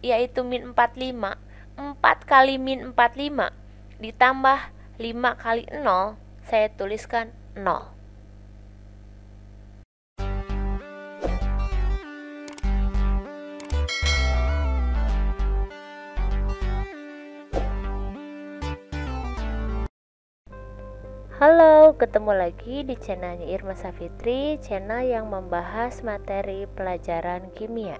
yaitu min 45. 4 kali min 45 ditambah 5 kali 0, saya tuliskan 0. Halo, ketemu lagi di channelnya Irma Safitri, channel yang membahas materi pelajaran kimia.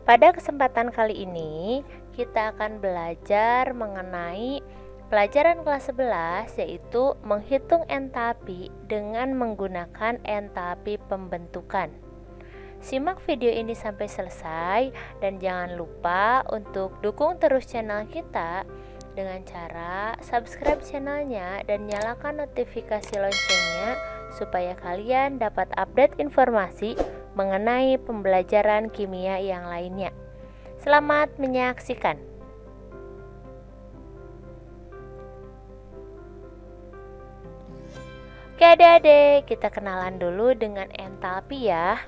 Pada kesempatan kali ini, kita akan belajar mengenai pelajaran kelas 11, yaitu menghitung entalpi dengan menggunakan entalpi pembentukan. Simak video ini sampai selesai dan jangan lupa untuk dukung terus channel kita dengan cara subscribe channelnya dan nyalakan notifikasi loncengnya supaya kalian dapat update informasi mengenai pembelajaran kimia yang lainnya. Selamat menyaksikan. Oke adik-adik, kita kenalan dulu dengan entalpi ya.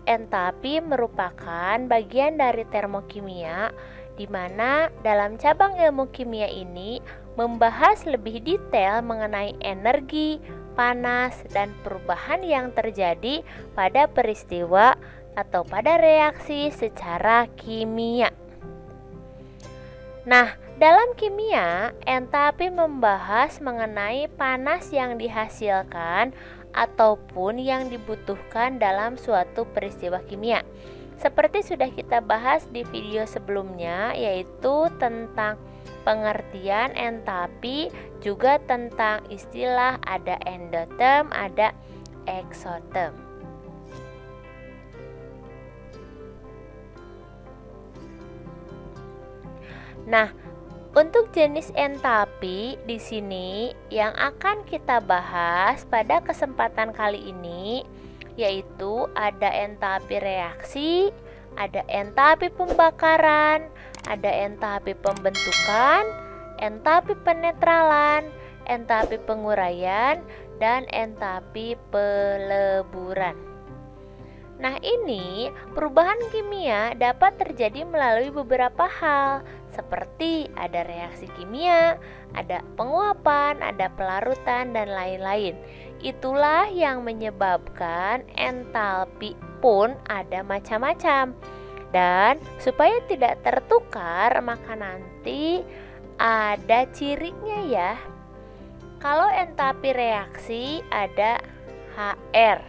Entalpi merupakan bagian dari termokimia, di mana dalam cabang ilmu kimia ini membahas lebih detail mengenai energi, panas, dan perubahan yang terjadi pada peristiwa atau pada reaksi secara kimia. Nah, dalam kimia, entalpi membahas mengenai panas yang dihasilkan ataupun yang dibutuhkan dalam suatu peristiwa kimia. Seperti sudah kita bahas di video sebelumnya, yaitu tentang pengertian entalpi, juga tentang istilah ada endoterm, ada eksoterm. Nah, untuk jenis entalpi di sini yang akan kita bahas pada kesempatan kali ini, yaitu ada entalpi reaksi, ada entalpi pembakaran, ada entalpi pembentukan, entalpi penetralan, entalpi penguraian, dan entalpi peleburan. Nah, ini perubahan kimia dapat terjadi melalui beberapa hal, seperti ada reaksi kimia, ada penguapan, ada pelarutan, dan lain-lain. Itulah yang menyebabkan entalpi pun ada macam-macam. Dan supaya tidak tertukar, maka nanti ada cirinya ya. Kalau entalpi reaksi ada HR,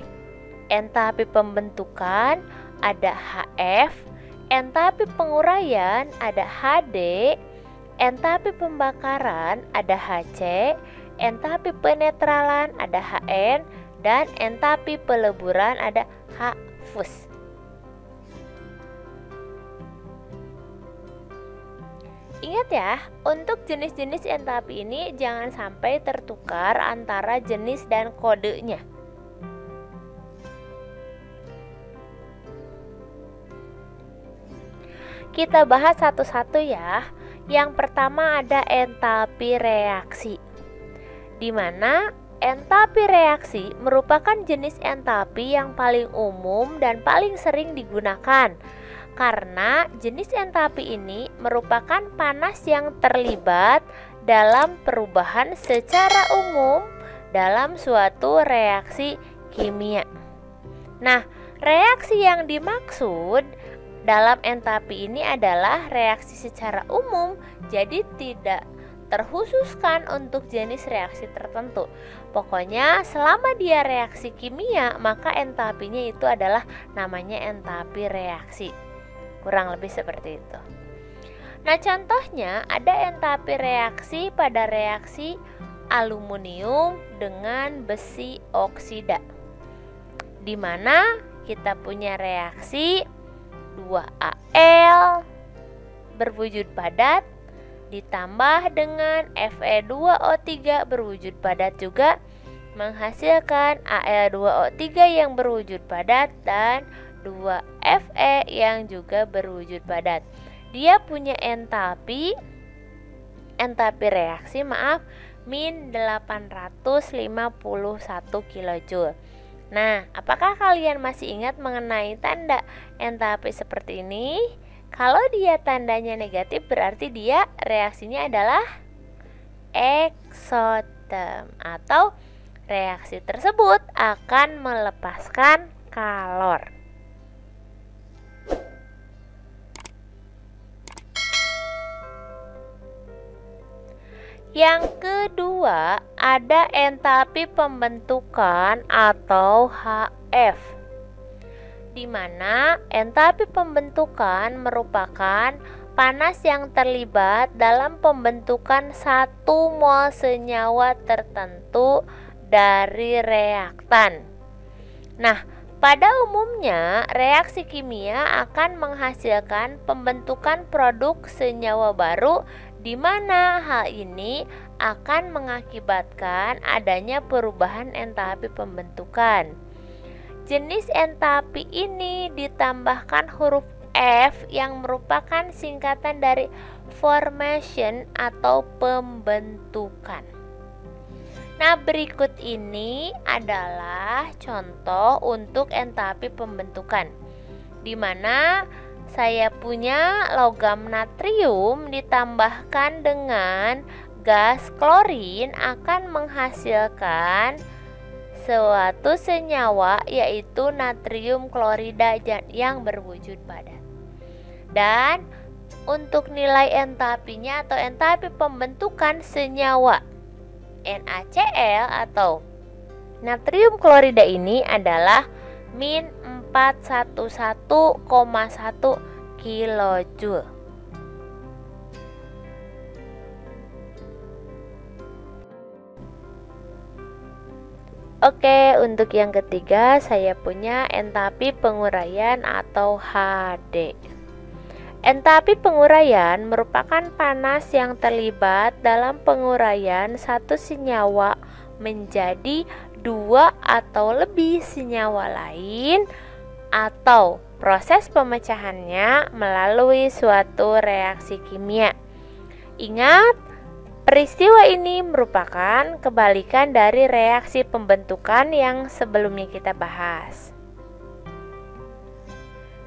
entalpi pembentukan ada HF, entalpi penguraian ada HD, entalpi pembakaran ada HC, entalpi penetralan ada HN, dan entalpi peleburan ada HFUS. Ingat ya, untuk jenis-jenis entalpi ini jangan sampai tertukar antara jenis dan kodenya. Kita bahas satu-satu ya. Yang pertama ada entalpi reaksi, di mana entalpi reaksi merupakan jenis entalpi yang paling umum dan paling sering digunakan, karena jenis entalpi ini merupakan panas yang terlibat dalam perubahan secara umum dalam suatu reaksi kimia. Nah, reaksi yang dimaksud dalam entalpi ini adalah reaksi secara umum, jadi tidak terkhususkan untuk jenis reaksi tertentu. Pokoknya selama dia reaksi kimia, maka entalpinya itu adalah namanya entalpi reaksi. Kurang lebih seperti itu. Nah, contohnya ada entalpi reaksi pada reaksi aluminium dengan besi oksida, di mana kita punya reaksi 2Al berwujud padat ditambah dengan Fe2O3 berwujud padat juga menghasilkan Al2O3 yang berwujud padat dan 2Fe yang juga berwujud padat. Dia punya entalpi reaksi min 851 kJ. Nah, apakah kalian masih ingat mengenai tanda entalpi seperti ini? Kalau dia tandanya negatif berarti dia reaksinya adalah eksoterm, atau reaksi tersebut akan melepaskan kalor. Yang kedua, ada entalpi pembentukan atau HF, di mana entalpi pembentukan merupakan panas yang terlibat dalam pembentukan 1 mol senyawa tertentu dari reaktan. Nah, pada umumnya reaksi kimia akan menghasilkan pembentukan produk senyawa baru, di mana hal ini akan mengakibatkan adanya perubahan entalpi pembentukan. Jenis entalpi ini ditambahkan huruf F yang merupakan singkatan dari formation atau pembentukan. Nah, berikut ini adalah contoh untuk entalpi pembentukan, di mana saya punya logam natrium ditambahkan dengan gas klorin akan menghasilkan suatu senyawa, yaitu natrium klorida yang berwujud padat. Dan untuk nilai entalpinya atau entalpi pembentukan senyawa NaCl atau natrium klorida ini adalah min 411,1 kilojoule. Oke, untuk yang ketiga saya punya entalpi penguraian atau HD. Entalpi penguraian merupakan panas yang terlibat dalam penguraian satu senyawa menjadi 2 atau lebih senyawa lain, atau proses pemecahannya melalui suatu reaksi kimia. Ingat, peristiwa ini merupakan kebalikan dari reaksi pembentukan yang sebelumnya kita bahas.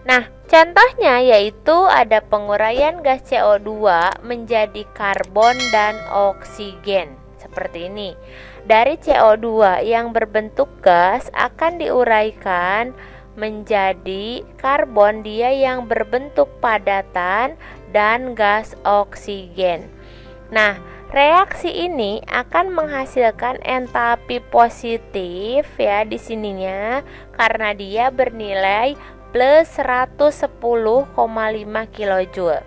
Nah, contohnya yaitu ada penguraian gas CO2 menjadi karbon dan oksigen. Seperti ini. Dari CO2 yang berbentuk gas akan diuraikan menjadi karbon dia yang berbentuk padatan dan gas oksigen. Nah, reaksi ini akan menghasilkan entalpi positif ya di sininya, karena dia bernilai plus 110,5 kilojoule.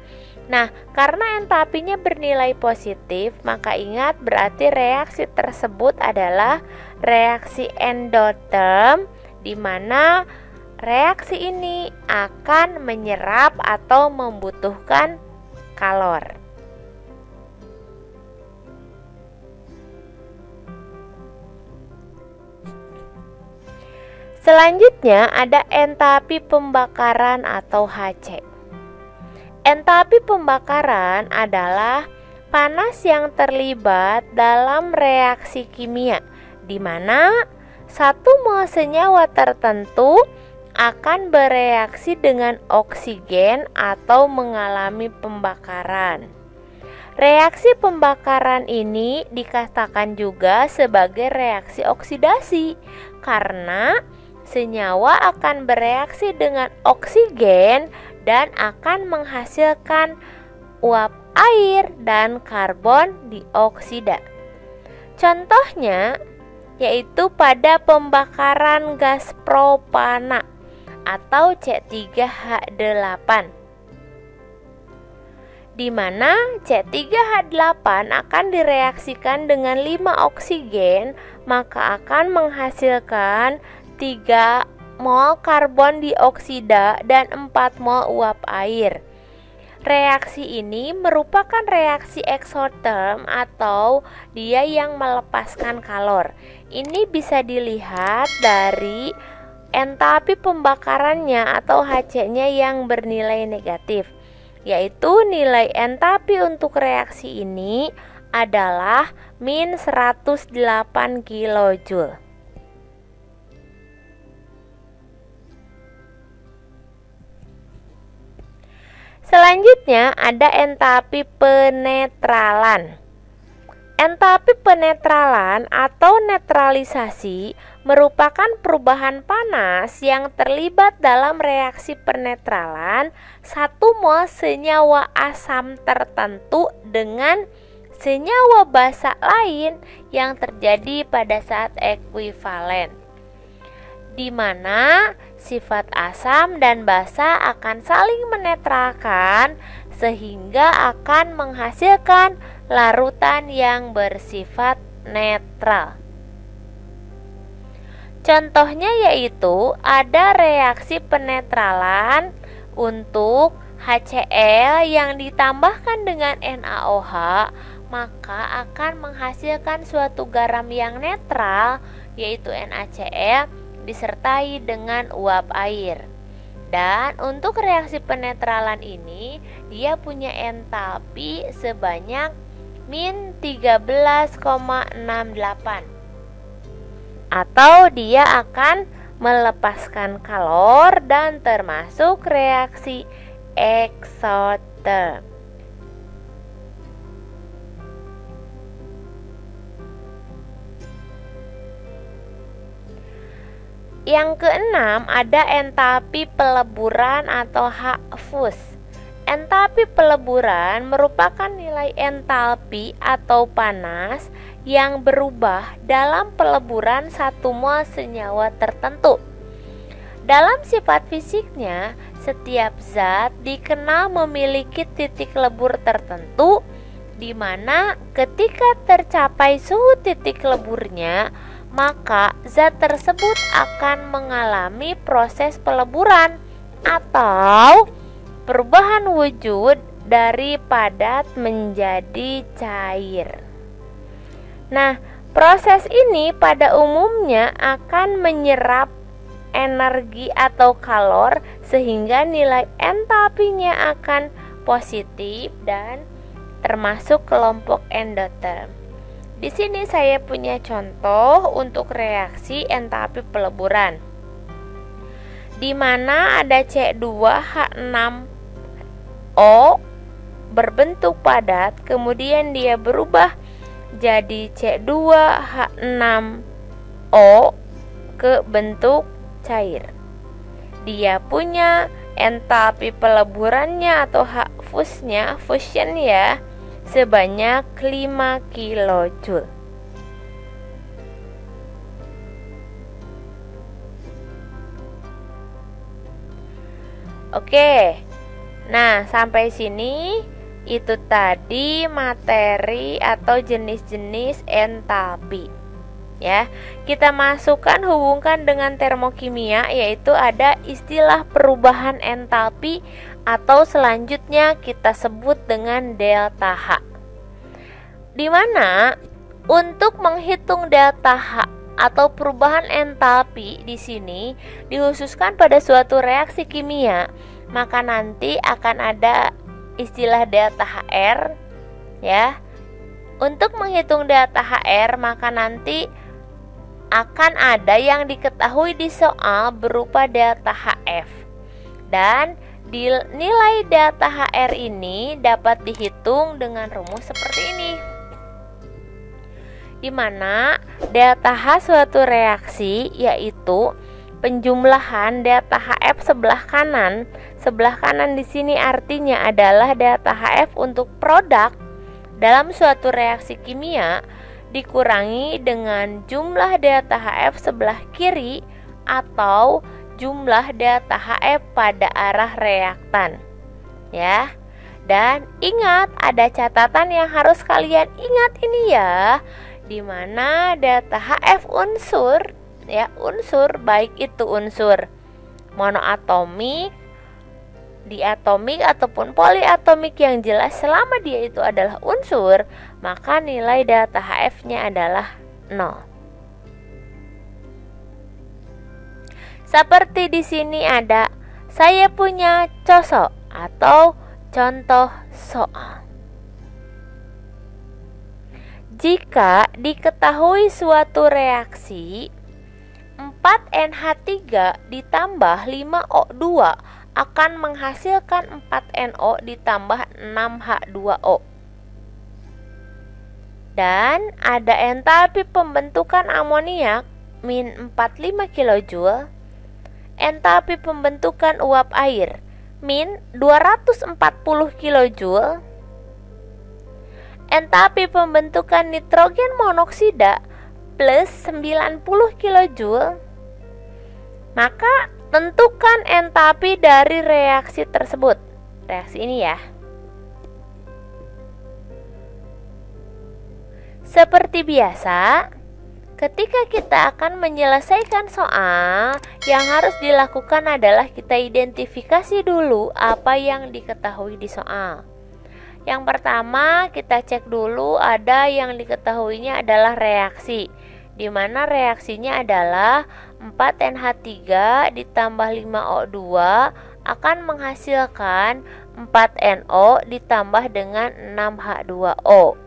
Nah, karena entalpinya bernilai positif, maka ingat berarti reaksi tersebut adalah reaksi endotherm, di mana reaksi ini akan menyerap atau membutuhkan kalor. Selanjutnya ada entalpi pembakaran atau HC. Entalpi pembakaran adalah panas yang terlibat dalam reaksi kimia, di mana 1 mol senyawa tertentu akan bereaksi dengan oksigen atau mengalami pembakaran. Reaksi pembakaran ini dikatakan juga sebagai reaksi oksidasi, karena senyawa akan bereaksi dengan oksigen dan akan menghasilkan uap air dan karbon dioksida. Contohnya yaitu pada pembakaran gas propana atau C3H8, di mana C3H8 akan direaksikan dengan 5 oksigen, maka akan menghasilkan 3 mol karbon dioksida dan 4 mol uap air. Reaksi ini merupakan reaksi eksotherm atau dia yang melepaskan kalor. Ini bisa dilihat dari entalpi pembakarannya atau HC-nya yang bernilai negatif, yaitu nilai entalpi untuk reaksi ini adalah min 108 kilojoule. Selanjutnya ada entapi penetralan. Entapi penetralan atau netralisasi merupakan perubahan panas yang terlibat dalam reaksi penetralan satu mol senyawa asam tertentu dengan senyawa basa lain yang terjadi pada saat ekuivalen, di mana sifat asam dan basa akan saling menetralkan sehingga akan menghasilkan larutan yang bersifat netral. Contohnya yaitu ada reaksi penetralan untuk HCl yang ditambahkan dengan NaOH, maka akan menghasilkan suatu garam yang netral yaitu NaCl disertai dengan uap air. Dan untuk reaksi penetralan ini dia punya entalpi sebanyak min 13,68, atau dia akan melepaskan kalor dan termasuk reaksi eksoterm. Yang keenam ada entalpi peleburan atau H-fus. Entalpi peleburan merupakan nilai entalpi atau panas yang berubah dalam peleburan satu mol senyawa tertentu. Dalam sifat fisiknya, setiap zat dikenal memiliki titik lebur tertentu, di mana ketika tercapai suhu titik leburnya, maka zat tersebut akan mengalami proses peleburan atau perubahan wujud dari padat menjadi cair. Nah, proses ini pada umumnya akan menyerap energi atau kalor sehingga nilai entalpinya akan positif dan termasuk kelompok endoterm. Di sini saya punya contoh untuk reaksi entalpi peleburan, di mana ada C2H6O berbentuk padat, kemudian dia berubah jadi C2H6O ke bentuk cair. Dia punya entalpi peleburannya atau H-fusnya, fusion ya, sebanyak 5 kilojoule. Oke. Nah, sampai sini itu tadi materi atau jenis-jenis entalpi. Ya, kita masukkan hubungkan dengan termokimia, yaitu ada istilah perubahan entalpi atau selanjutnya kita sebut dengan delta H. Di mana untuk menghitung delta H atau perubahan entalpi di sini dikhususkan pada suatu reaksi kimia, maka nanti akan ada istilah delta HR ya. Untuk menghitung delta HR, maka nanti akan ada yang diketahui di soal berupa delta HF. Dan nilai delta HR ini dapat dihitung dengan rumus seperti ini, di mana delta H suatu reaksi yaitu penjumlahan delta HF sebelah kanan. Sebelah kanan di sini artinya adalah delta HF untuk produk dalam suatu reaksi kimia dikurangi dengan jumlah delta HF sebelah kiri atau jumlah delta HF pada arah reaktan ya. Dan ingat, ada catatan yang harus kalian ingat ini ya, dimana delta HF unsur ya, unsur baik itu unsur monoatomik, diatomik ataupun poliatomik, yang jelas selama dia itu adalah unsur, maka nilai delta HF-nya adalah 0. Seperti di sini ada saya punya cosok atau contoh soal. Jika diketahui suatu reaksi 4NH3 ditambah 5O2 akan menghasilkan 4NO ditambah 6H2O. Dan ada entalpi pembentukan amoniak min 45 kJ, entalpi pembentukan uap air min 240 kJ, entalpi pembentukan nitrogen monoksida plus 90 kJ. Maka tentukan entalpi dari reaksi tersebut. Reaksi ini ya. Seperti biasa, ketika kita akan menyelesaikan soal, yang harus dilakukan adalah kita identifikasi dulu apa yang diketahui di soal. Yang pertama, kita cek dulu ada yang diketahuinya adalah reaksi, di mana reaksinya adalah 4NH3 ditambah 5O2 akan menghasilkan 4NO ditambah dengan 6H2O.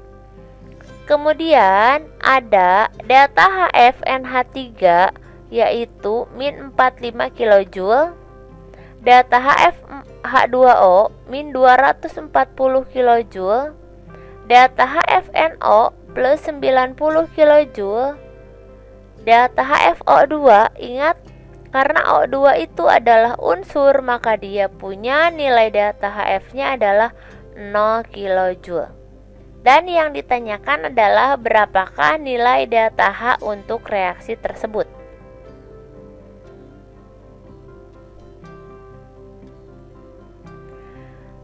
Kemudian ada delta HFNH3 yaitu min 45 kJ, delta HFH2O min 240 kJ, delta HFNO plus 90 kJ, delta HFO2, ingat karena O2 itu adalah unsur maka dia punya nilai delta HF-nya adalah 0 kJ. Dan yang ditanyakan adalah berapakah nilai delta H untuk reaksi tersebut.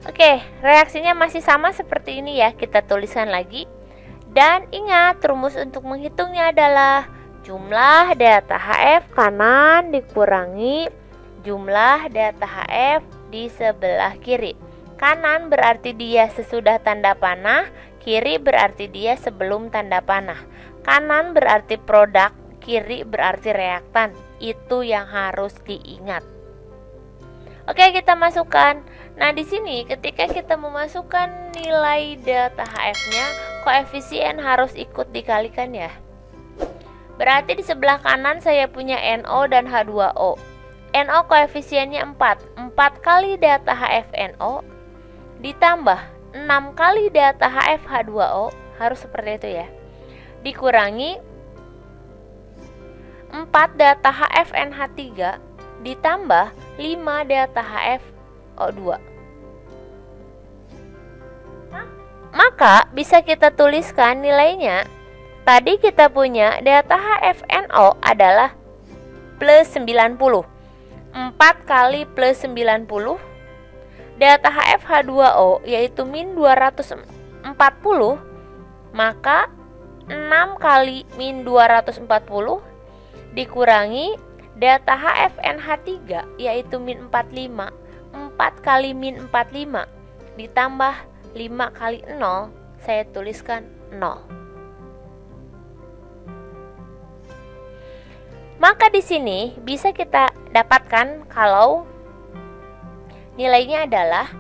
Oke, reaksinya masih sama seperti ini ya, kita tuliskan lagi. Dan ingat, rumus untuk menghitungnya adalah jumlah delta HF kanan dikurangi jumlah delta HF di sebelah kiri. Kanan berarti dia sesudah tanda panah, kiri berarti dia sebelum tanda panah. Kanan berarti produk, kiri berarti reaktan. Itu yang harus diingat. Oke, kita masukkan. Nah, di sini ketika kita memasukkan nilai delta HF-nya, koefisien harus ikut dikalikan ya. Berarti di sebelah kanan saya punya NO dan H2O. NO koefisiennya 4. 4 kali delta HFNO ditambah 6 kali delta HFH2O, harus seperti itu ya, dikurangi 4 delta HFNH3 ditambah 5 delta HFO2. Maka bisa kita tuliskan nilainya. Tadi kita punya delta HFNO adalah plus 90. 4 kali plus 90, delta HFH2O yaitu min 240, maka 6 kali min 240 dikurangi delta HFNH3 yaitu min 45. 4 kali min 45 ditambah 5 kali 0, saya tuliskan 0. Maka di sini bisa kita dapatkan kalau nilainya adalah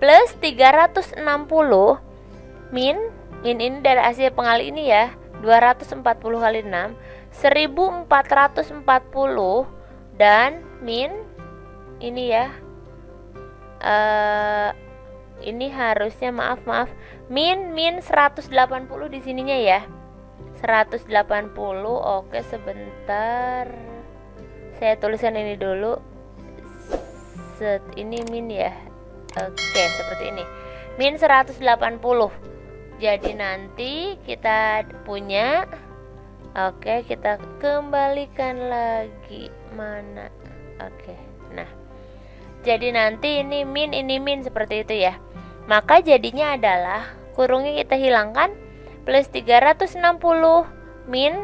plus 360 min ini dari hasil pengali ini ya, 240 kali 6 1440 dan min ini ya, ini harusnya maaf min 180 di sininya ya, 180. Oke, sebentar saya tuliskan ini dulu. Ini min ya. Oke, seperti ini. Min 180. Jadi nanti kita punya, oke, kita kembalikan lagi mana. Oke. Nah, jadi nanti ini min seperti itu ya. Maka jadinya adalah kurungnya kita hilangkan, plus 360 min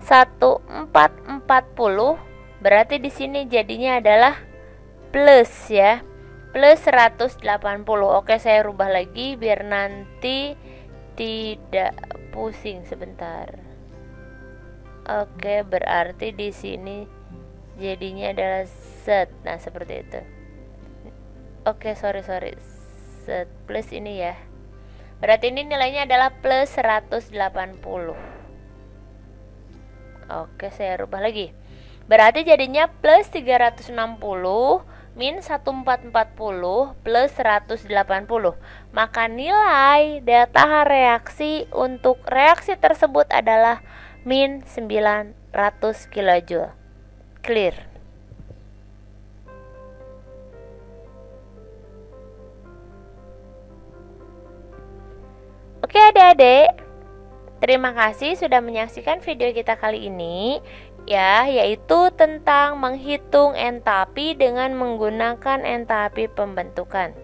1440. Berarti di sini jadinya adalah plus ya, plus 180. Oke, saya rubah lagi biar nanti tidak pusing sebentar. Oke, berarti di sini jadinya adalah set. Nah, seperti itu. Oke, sorry. Set plus ini ya. Berarti ini nilainya adalah plus 180. Oke, saya rubah lagi. Berarti jadinya plus 360 min 1440 plus 180. Maka nilai delta H reaksi untuk reaksi tersebut adalah min 900 kJ. Clear? Oke adik-adik, terima kasih sudah menyaksikan video kita kali ini, ya, yaitu tentang menghitung entalpi dengan menggunakan entalpi pembentukan.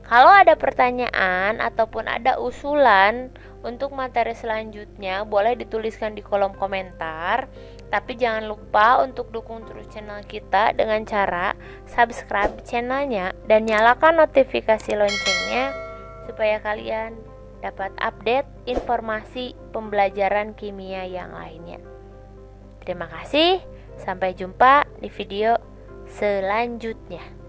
Kalau ada pertanyaan ataupun ada usulan untuk materi selanjutnya, boleh dituliskan di kolom komentar. Tapi jangan lupa untuk dukung terus channel kita dengan cara subscribe channelnya dan nyalakan notifikasi loncengnya supaya kalian dapat update informasi pembelajaran kimia yang lainnya. Terima kasih, sampai jumpa di video selanjutnya.